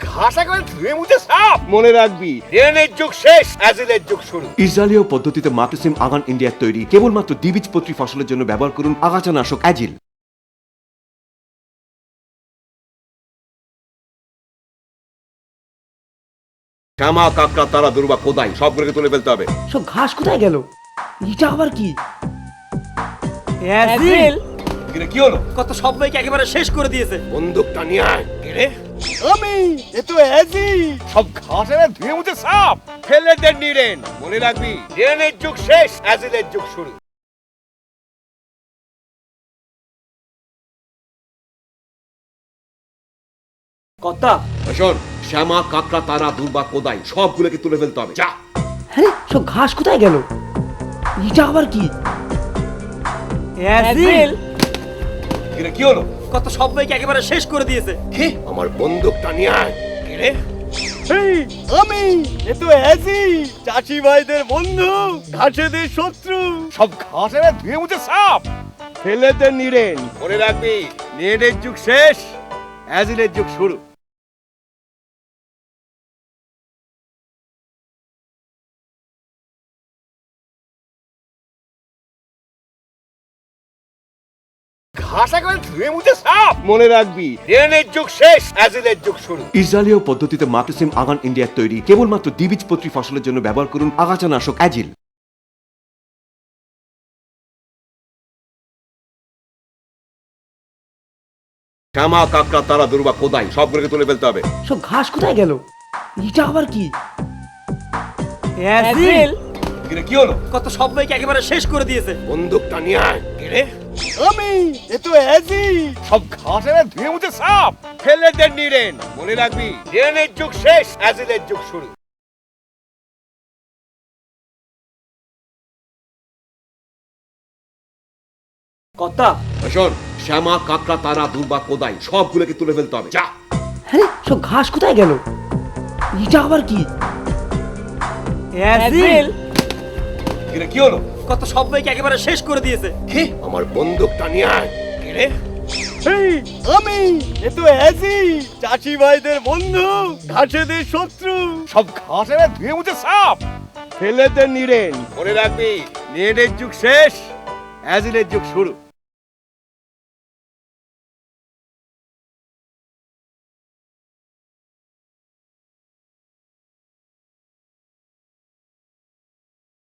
ঘাস একেবারে ধুয়ে মুছে সাফ। মনে রাখবি, রেনের যুগ শেষ, অ্যাজিলের যুগ শুরু। ইসরায়েলীয় পদ্ধতিতে মাটোসিম আগান ইন্ডিয়ার তৈরি। কেবলমাত্র দ্বিবীজপত্রী ফসলের জন্য ব্যবহার করুন আগাছানাশক অ্যাজিল। শ্যামা, কাকড়া, তারা, দুর্বা, কোদাই সবগুলোকে তুলে ফেলতে হবে। সব ঘাস কোথায় গেল? এটা আবার কি? অ্যাজিল কি হলো? কত সবাইকে একেবারে শেষ করে দিয়েছে। বন্দুকটা নিয়ে আয়। রে আমি এ তো এজি সব ঘাস একেবারে ধুয়ে মুছে সাফ। ফেলে দে নিরেন। মনে রাখবি, রেনের যুগ শেষ, অ্যাজিলের যুগ শুরু। কর্তা, শোন, শ্যামা, কাকড়া, তারা, দুর্বা, কোদাই সবগুলোকে তুলে ফেলতে হবে। যা। আরে সব ঘাস কোথায় গেল? এটা আবার কি? অ্যাজিল কি হলো? কত সবাইকে একেবারে শেষ করে দিয়েছে। কি? আমার বন্দুকটা নিয়ে আয়। রে আমি এ তো এজি চাচি ভাইদের বন্ধু, ঘাসেদের শত্রু। সব ঘাস একেবারে ধুয়ে মুছে সাফ। ফেলে দে নিরেন। মনে রাখবি, রেনের যুগ শেষ, অ্যাজিলের যুগ শুরু। ঘাস একেবারে ধুয়ে মুছে সাফ। মনে রাখবি, রেনের যুগ শেষ, অ্যাজিলের যুগ শুরু। ইসরায়েলীয় পদ্ধতিতে মাটোসিম আগান ইন্ডিয়ার তৈরি। কেবলমাত্র দ্বিবীজপত্রী ফসলের জন্য ব্যবহার করুন আগাছানাশক অ্যাজিল। শ্যামা, কাকড়া, তারা, দুর্বা, কোদাই সবগুলোকে তুলে ফেলতে হবে। সব ঘাস কোথায় গেল? এটা আবার কি? অ্যাজিল কি হলো? কত সবাইকে একেবারে শেষ করে দিয়েছে। বন্দুকটা নিয়ে আয়। রে আমি এ তো এজি সব ঘাস একেবারে ধুয়ে মুছে সাফ। ফেলে দে নিরেন। মনে রাখবি, রেনের যুগ শেষ, অ্যাজিলের যুগ শুরু। কর্তা, শোন, শ্যামা, কাকড়া, তারা, দুর্বা, কোদাই সবগুলোকে তুলে ফেলতে হবে। যা। আরে সব ঘাস কোথায় গেল? এটা আবার কি? অ্যাজিল কি হলো? কত সবাইকে একেবারে শেষ করে দিয়েছে। কি? আমার বন্দুকটা নিয়ে আয়। রে আমি এ তো এজি চাচি ভাইদের বন্ধু, ঘাসেদের শত্রু। সব ঘাস একেবারে ধুয়ে মুছে সাফ। ফেলে দে নিরেন। মনে রাখবি, রেনের যুগ শেষ, অ্যাজিলের যুগ শুরু।